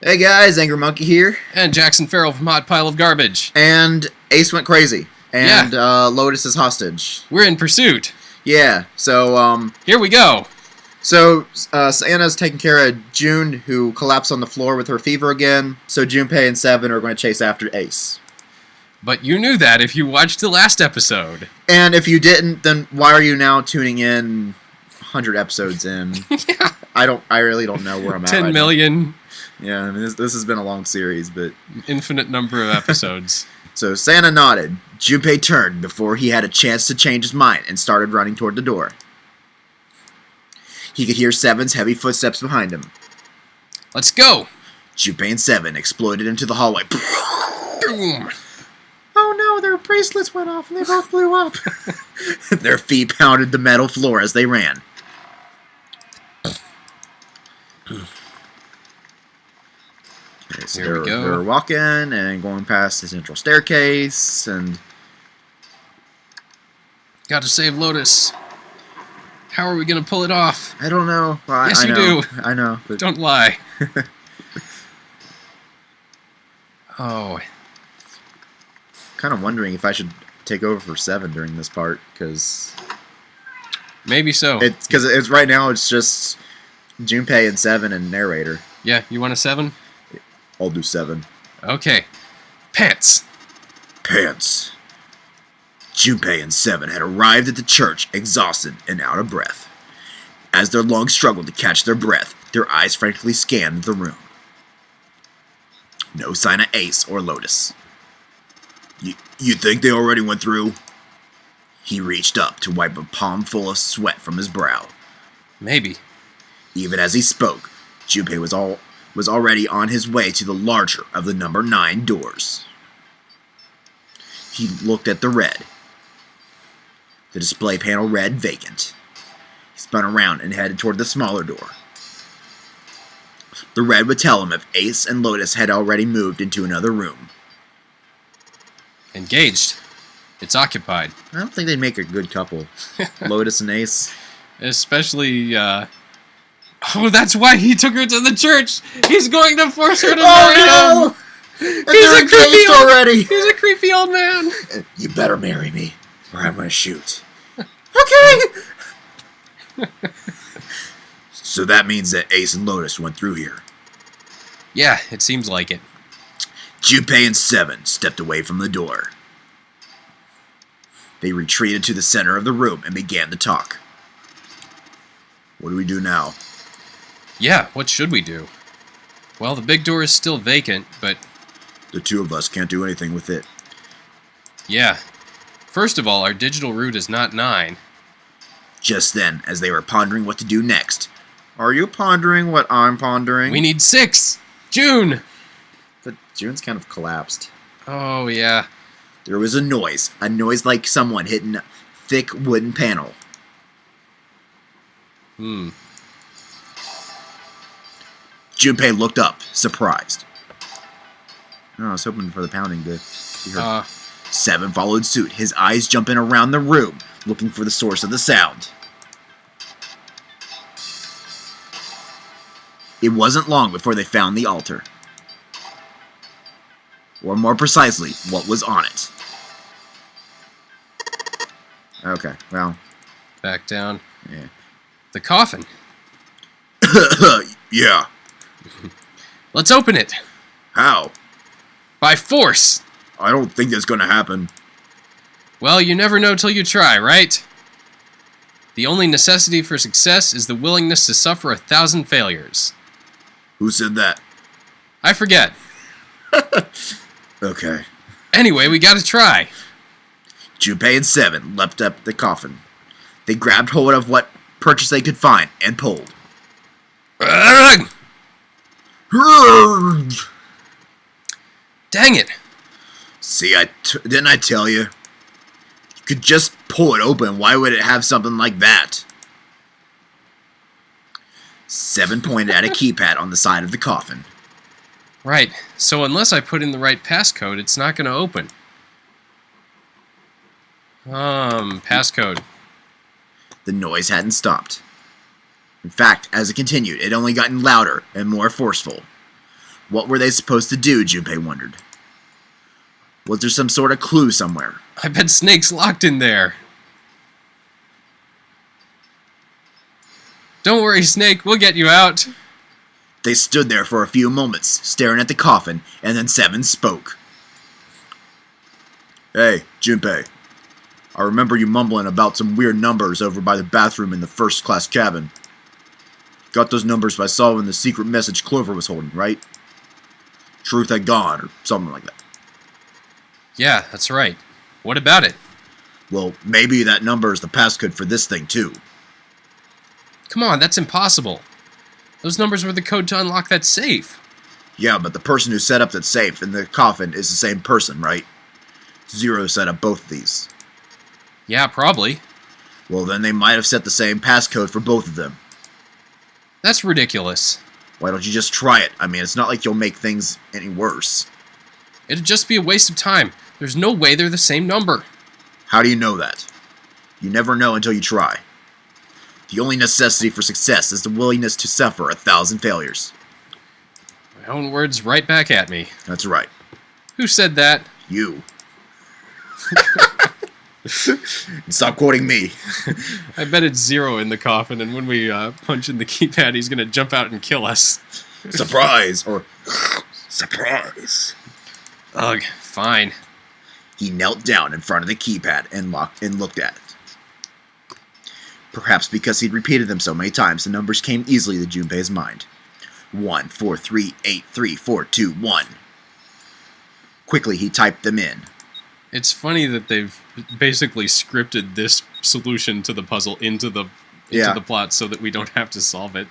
Hey guys, Angry Monkey here. And Jackson Farrell from Hot Pile of Garbage. And Ace went crazy. And Lotus is hostage. We're in pursuit. Yeah, so, Here we go. So, Santa's taking care of June, who collapsed on the floor with her fever again. So Junpei and Seven are going to chase after Ace. But you knew that if you watched the last episode. And if you didn't, then why are you now tuning in 100 episodes in? Yeah. I really don't know where I'm at 10 right million. now. Yeah, I mean, this has been a long series, but... Infinite number of episodes. So Santa nodded. Junpei turned before he had a chance to change his mind and started running toward the door. He could hear Seven's heavy footsteps behind him. Let's go. Junpei and Seven exploded into the hallway. Boom. Oh no, their bracelets went off and they both blew up. Their feet pounded the metal floor as they ran. Okay, so Here we go. They're walking and going past the central staircase and... Got to save Lotus. How are we going to pull it off? I don't know. Well, Yes, I you know. do. I know. But... Don't lie. Oh. Kind of wondering if I should take over for Seven during this part, because... Maybe so. It's right now, it's just Junpei and Seven and narrator. Yeah, you want a 7? I'll do Seven. Okay. Pants. Pants. Junpei and Seven had arrived at the church, exhausted and out of breath. As their lungs struggled to catch their breath, their eyes frantically scanned the room. No sign of Ace or Lotus. You think they already went through? He reached up to wipe a palm full of sweat from his brow. Maybe. Even as he spoke, Junpei was already on his way to the larger of the number 9 doors. He looked at the red. The display panel read vacant. He spun around and headed toward the smaller door. The red would tell him if Ace and Lotus had already moved into another room. Engaged. It's occupied. I don't think they'd make a good couple. Lotus and Ace. Especially, Oh, that's why he took her to the church! He's going to force her to marry him! He's engaged already! He's a creepy old man! You better marry me, or I'm gonna shoot. Okay! So that means that Ace and Lotus went through here. Yeah, it seems like it. Junpei and Seven stepped away from the door. They retreated to the center of the room and began to talk. What do we do now? Yeah, what should we do? Well, the big door is still vacant, but... The two of us can't do anything with it. Yeah. First of all, our digital route is not 9. Just then, as they were pondering what to do next... Are you pondering what I'm pondering? We need 6! June! But June's kind of collapsed. Oh, yeah. There was a noise like someone hitting a thick wooden panel. Junpei looked up, surprised. Oh, I was hoping for the pounding to be heard. Seven followed suit, his eyes jumping around the room, looking for the source of the sound. It wasn't long before they found the altar. Or more precisely, what was on it. Okay, well. Back down. Yeah. The coffin. Yeah. Let's open it. How? By force. I don't think that's gonna happen. Well, you never know till you try, right? The only necessity for success is the willingness to suffer 1,000 failures. Who said that? I forget. Okay. Anyway, we gotta try. Junpei and Seven leapt up the coffin. They grabbed hold of what purchase they could find and pulled. Dang it. See, didn't I tell you? You could just pull it open. Why would it have something like that? Seven pointed at a keypad on the side of the coffin. Right, so unless I put in the right passcode, it's not gonna open. Passcode. The noise hadn't stopped. In fact, as it continued, it only gotten louder and more forceful. What were they supposed to do, Junpei wondered. Was there some sort of clue somewhere? I bet Snake's locked in there. Don't worry, Snake, we'll get you out. They stood there for a few moments, staring at the coffin, and then Seven spoke. Hey, Junpei. I remember you mumbling about some weird numbers over by the bathroom in the first-class cabin. Got those numbers by solving the secret message Clover was holding, right? Truth had gone, or something like that. Yeah, that's right. What about it? Well, maybe that number is the passcode for this thing, too. Come on, that's impossible. Those numbers were the code to unlock that safe. Yeah, but the person who set up that safe in the coffin is the same person, right? Zero set up both of these. Yeah, probably. Well, then they might have set the same passcode for both of them. That's ridiculous. Why don't you just try it? I mean, it's not like you'll make things any worse. It'd just be a waste of time. There's no way they're the same number. How do you know that? You never know until you try. The only necessity for success is the willingness to suffer 1,000 failures. My own words right back at me. That's right. Who said that? You. Stop quoting me. I bet it's Zero in the coffin, and when we punch in the keypad, he's gonna jump out and kill us. Surprise! Or surprise. Ugh, fine. He knelt down in front of the keypad and looked at it. Perhaps because he'd repeated them so many times, the numbers came easily to Junpei's mind. 1, 4, 3, 8, 3, 4, 2, 1. Quickly, he typed them in. It's funny that they've basically scripted this solution to the puzzle into the plot so that we don't have to solve it.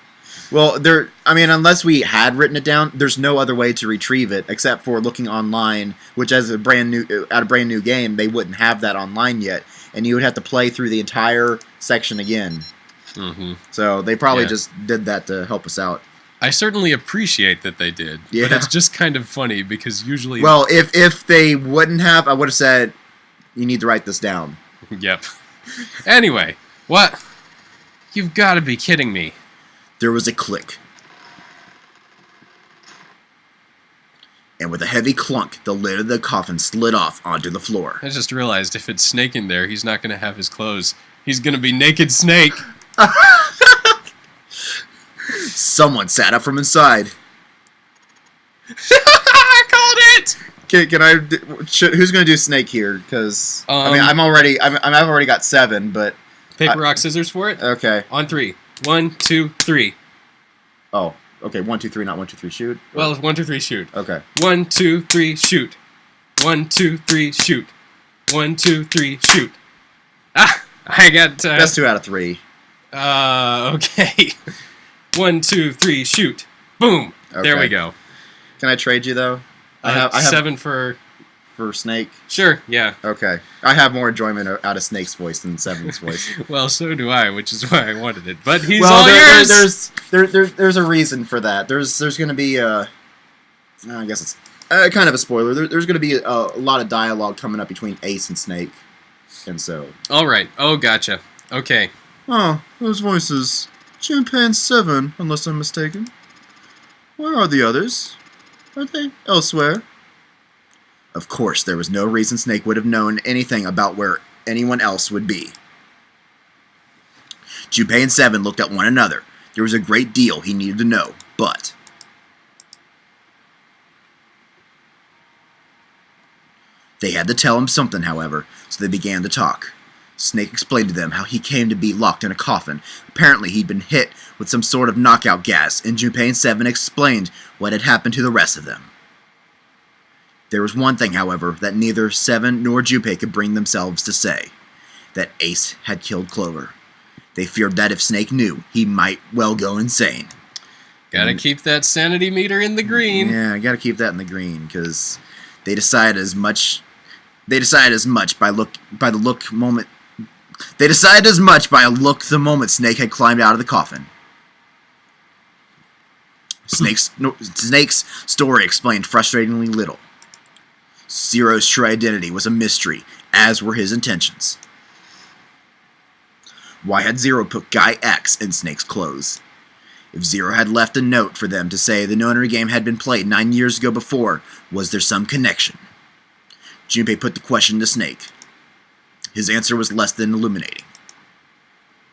Well, unless we had written it down, there's no other way to retrieve it except for looking online, which as a brand new game, they wouldn't have that online yet, and you would have to play through the entire section again. Mm-hmm. So they probably just did that to help us out. I certainly appreciate that they did, but it's just kind of funny because usually... Well, if they wouldn't have, I would have said, you need to write this down. Yep. Anyway, what? You've got to be kidding me. There was a click. And with a heavy clunk, the lid of the coffin slid off onto the floor. I just realized if it's Snake in there, he's not going to have his clothes. He's going to be naked Snake. Someone sat up from inside. I called it! Can I? Who's going to do Snake here? Because I've already got 7, but paper, rock, scissors for it. Okay. On 3. 1, 2, 3. Oh, okay. 1, 2, 3. Not 1, 2, 3. Shoot. Well, 1, 2, 3. Shoot. Okay. 1, 2, 3. Shoot. 1, 2, 3. Shoot. 1, 2, 3. Shoot. Ah, I got. That's 2 out of 3. Okay. 1, 2, 3. Shoot. Boom. Okay. There we go. Can I trade you though? I have 7 for Snake. Sure. Yeah. Okay. I have more enjoyment out of Snake's voice than Seven's voice. Well, so do I, which is why I wanted it. But he's all yours. There's a reason for that. There's going to be I guess it's kind of a spoiler. There's going to be a lot of dialogue coming up between Ace and Snake, and so. All right. Oh, gotcha. Okay. Oh, those voices. Junpei and Seven, unless I'm mistaken. Where are the others? Are they elsewhere? Of course, there was no reason Snake would have known anything about where anyone else would be. Junpei and Seven looked at one another. There was a great deal he needed to know, but... They had to tell him something, however, so they began to talk. Snake explained to them how he came to be locked in a coffin. Apparently, he'd been hit with some sort of knockout gas, and Junpei and Seven explained what had happened to the rest of them. There was one thing, however, that neither Seven nor Junpei could bring themselves to say. That Ace had killed Clover. They feared that if Snake knew, he might well go insane. Gotta keep that sanity meter in the green. Yeah, gotta keep that in the green, because they decided as much by a look the moment Snake had climbed out of the coffin. Snake's story explained frustratingly little. Zero's true identity was a mystery, as were his intentions. Why had Zero put Guy X in Snake's clothes? If Zero had left a note for them to say the no-entry game had been played 9 years ago before, was there some connection? Junpei put the question to Snake. His answer was less than illuminating.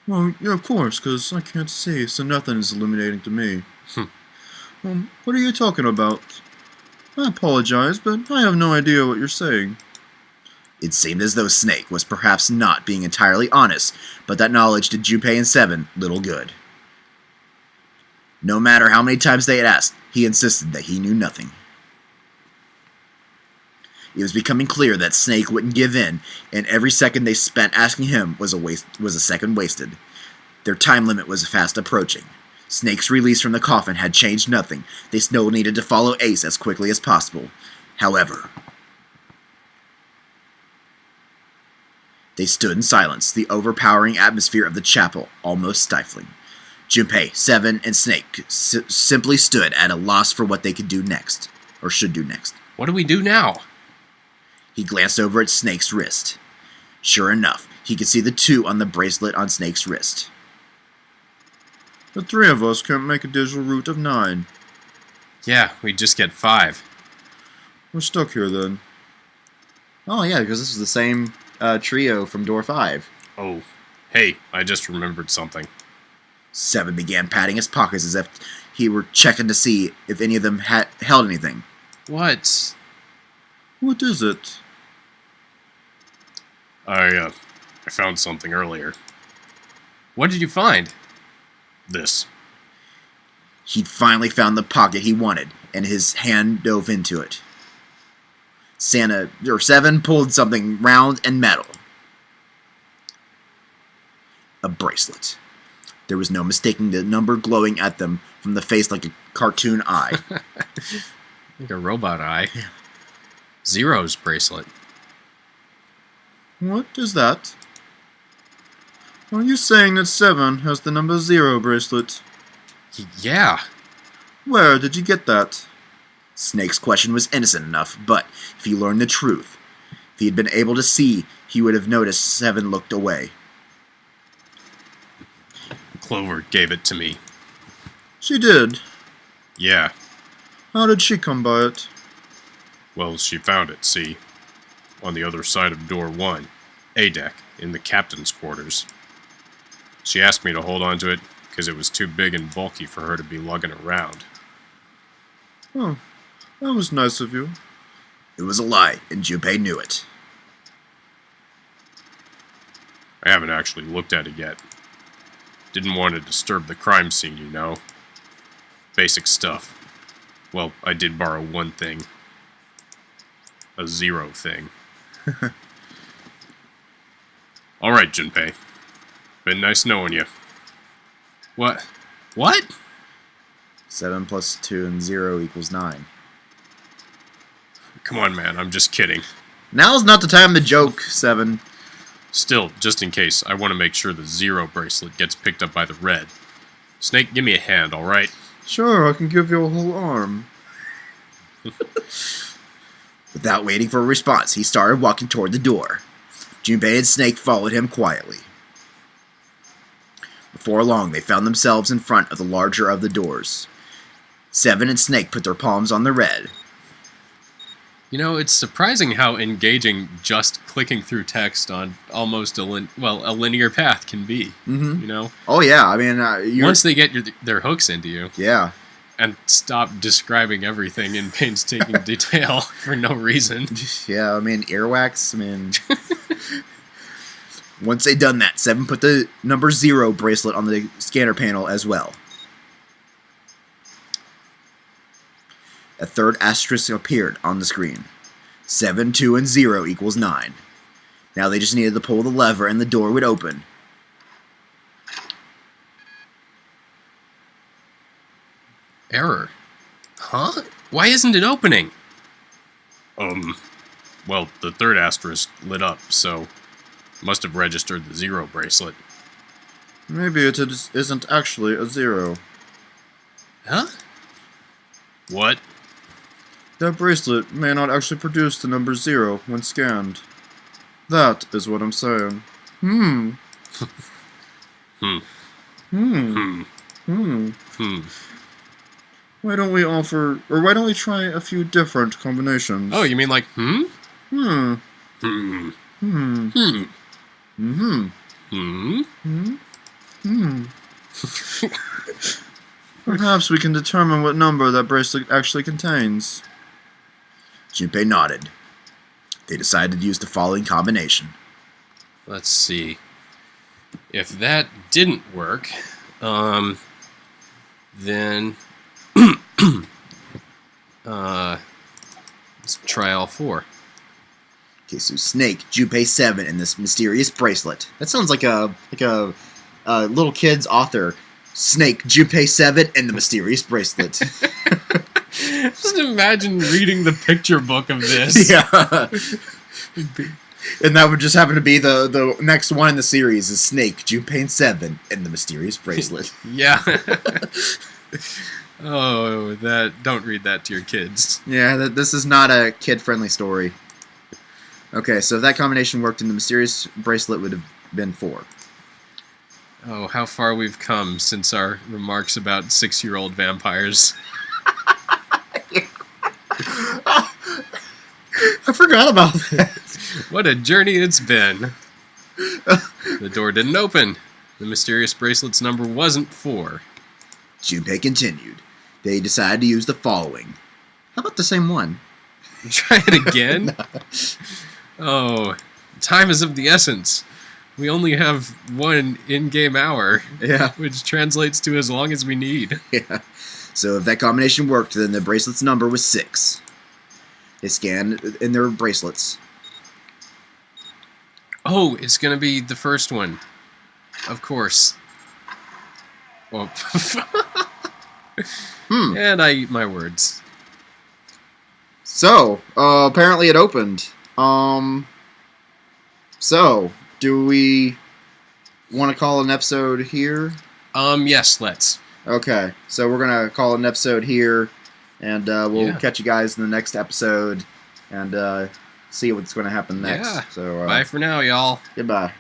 Well, yeah, of course, because I can't see, so nothing is illuminating to me. What are you talking about? I apologize, but I have no idea what you're saying. It seemed as though Snake was perhaps not being entirely honest, but that knowledge did Junpei and Seven little good. No matter how many times they had asked, he insisted that he knew nothing. It was becoming clear that Snake wouldn't give in, and every second they spent asking him was a second wasted. Their time limit was fast approaching. Snake's release from the coffin had changed nothing. They still needed to follow Ace as quickly as possible. However, they stood in silence, the overpowering atmosphere of the chapel almost stifling. Junpei, Seven, and Snake simply stood at a loss for what they could do next, or should do next. What do we do now? He glanced over at Snake's wrist. Sure enough, he could see the 2 on the bracelet on Snake's wrist. The 3 of us can't make a digital root of 9. Yeah, we just get 5. We're stuck here then. Oh yeah, because this is the same trio from door 5. Oh, hey, I just remembered something. Seven began patting his pockets as if he were checking to see if any of them had held anything. What? What is it? I found something earlier. What did you find? This. He'd finally found the pocket he wanted, and his hand dove into it. Seven pulled something round and metal. A bracelet. There was no mistaking the number glowing at them from the face like a cartoon eye. Like a robot eye. Zero's bracelet. What is that? Are you saying that 7 has the number 0 bracelet? Yeah. Where did you get that? Snake's question was innocent enough, but if he learned the truth, if he had been able to see, he would have noticed Seven looked away. Clover gave it to me. She did? Yeah. How did she come by it? Well, she found it, see? On the other side of door 1, A deck, in the captain's quarters. She asked me to hold on to it because it was too big and bulky for her to be lugging around. Oh, that was nice of you. It was a lie, and Junpei knew it. I haven't actually looked at it yet. Didn't want to disturb the crime scene, you know. Basic stuff. Well, I did borrow one thing. A 0 thing. Alright, Junpei. Been nice knowing you. What? What? 7 plus 2 and 0 equals 9. Come on, man, I'm just kidding. Now's not the time to joke, Seven. Still, just in case, I want to make sure the 0 bracelet gets picked up by the red. Snake, give me a hand, alright? Sure, I can give you a whole arm. Without waiting for a response, he started walking toward the door. Junpei and Snake followed him quietly. Before long, they found themselves in front of the larger of the doors. Seven and Snake put their palms on the red. You know, it's surprising how engaging just clicking through text on almost a linear path can be. Mm-hmm. You know? Oh yeah, I mean... Once they get their hooks into you. Yeah. And stop describing everything in painstaking detail for no reason. Yeah, I mean, earwax, I mean... Once they'd done that, Seven put the number 0 bracelet on the scanner panel as well. A third asterisk appeared on the screen. 7, 2, and 0 equals 9. Now they just needed to pull the lever and the door would open. Error. Huh? Why isn't it opening? Well, the third asterisk lit up, so must have registered the 0 bracelet. Maybe it isn't actually a 0. Huh? What? That bracelet may not actually produce the number 0 when scanned. That is what I'm saying. Hmm. Hmm. Why don't we try a few different combinations? Oh, you mean like, Hmm. Hmm. Hmm. Hmm. Hmm. Hmm. Hmm. Perhaps we can determine what number that bracelet actually contains. Junpei nodded. They decided to use the following combination. Let's see. If that didn't work, then let's try all four. Okay, so Snake, Junpei 7, and this mysterious bracelet. That sounds like a little kid's author. Snake, Junpei 7, and the mysterious bracelet. Just imagine reading the picture book of this. Yeah. And that would just happen to be the next one in the series is Snake, Junpei and 7, and the mysterious bracelet. Yeah. Oh, don't read that to your kids. Yeah, this is not a kid-friendly story. Okay, so if that combination worked, then the mysterious bracelet would have been 4. Oh, how far we've come since our remarks about 6-year-old vampires. I forgot about that. What a journey it's been. The door didn't open. The mysterious bracelet's number wasn't 4. Junpei continued. They decided to use the following. How about the same one? Try it again? Oh, time is of the essence. We only have 1 in-game hour, Yeah. which translates to as long as we need. Yeah. So if that combination worked, then the bracelet's number was 6. They scanned in their bracelets. Oh, it's gonna be the first one. Of course. Well, and I eat my words. So, apparently it opened. So, do we want to call an episode here? Yes, let's. Okay, so we're going to call an episode here, and we'll catch you guys in the next episode, and see what's going to happen next. Yeah. So, Bye for now, y'all. Goodbye.